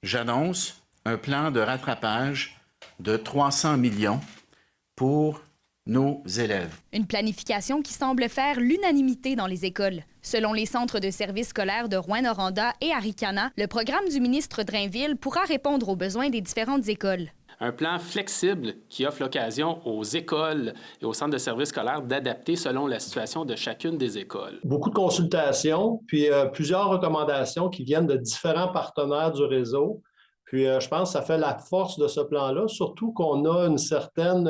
j'annonce un plan de rattrapage de 300 millions pour nos élèves. Une planification qui semble faire l'unanimité dans les écoles. Selon les centres de services scolaires de Rouyn-Noranda et Aricana, le programme du ministre Drainville pourra répondre aux besoins des différentes écoles. Un plan flexible qui offre l'occasion aux écoles et aux centres de services scolaires d'adapter selon la situation de chacune des écoles. Beaucoup de consultations, puis plusieurs recommandations qui viennent de différents partenaires du réseau. Puis je pense que ça fait la force de ce plan-là, surtout qu'on a une certaine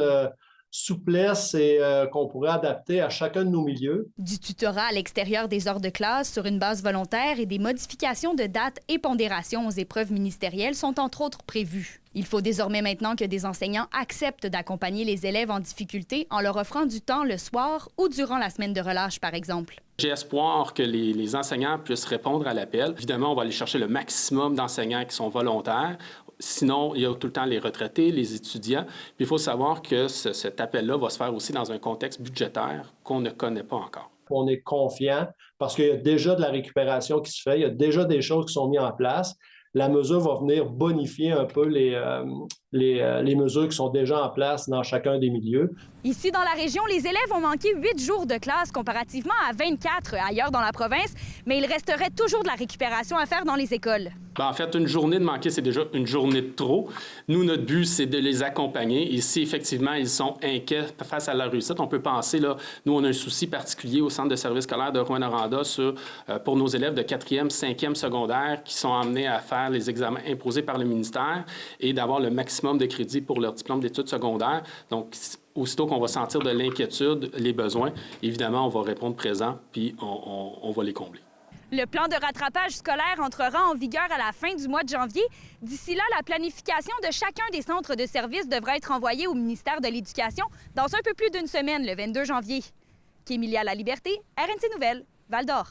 souplesse et qu'on pourrait adapter à chacun de nos milieux. Du tutorat à l'extérieur des heures de classe sur une base volontaire et des modifications de dates et pondérations aux épreuves ministérielles sont entre autres prévues. Il faut désormais maintenant que des enseignants acceptent d'accompagner les élèves en difficulté en leur offrant du temps le soir ou durant la semaine de relâche, par exemple. J'ai espoir que les enseignants puissent répondre à l'appel. Évidemment, on va aller chercher le maximum d'enseignants qui sont volontaires. Sinon, il y a tout le temps les retraités, les étudiants. Puis il faut savoir que cet appel-là va se faire aussi dans un contexte budgétaire qu'on ne connaît pas encore. On est confiant parce qu'il y a déjà de la récupération qui se fait, il y a déjà des choses qui sont mises en place. La mesure va venir bonifier un peu les mesures qui sont déjà en place dans chacun des milieux. Ici, dans la région, les élèves ont manqué 8 jours de classe comparativement à 24 ailleurs dans la province, mais il resterait toujours de la récupération à faire dans les écoles. En fait, une journée de manquer, c'est déjà une journée de trop. Nous, notre but, c'est de les accompagner. Et si, effectivement, ils sont inquiets face à leur réussite, on peut penser, là, nous, on a un souci particulier au Centre de services scolaires de Rouyn-Noranda pour nos élèves de 4e, 5e secondaire qui sont amenés à faire les examens imposés par le ministère et d'avoir le maximum de crédits pour leur diplôme d'études secondaires. Donc, aussitôt qu'on va sentir de l'inquiétude, les besoins, évidemment, on va répondre présent, puis on va les combler. Le plan de rattrapage scolaire entrera en vigueur à la fin du mois de janvier. D'ici là, la planification de chacun des centres de services devra être envoyée au ministère de l'Éducation dans un peu plus d'une semaine, le 22 janvier. Kémilia Laliberté, RNC Nouvelles, Val-d'Or.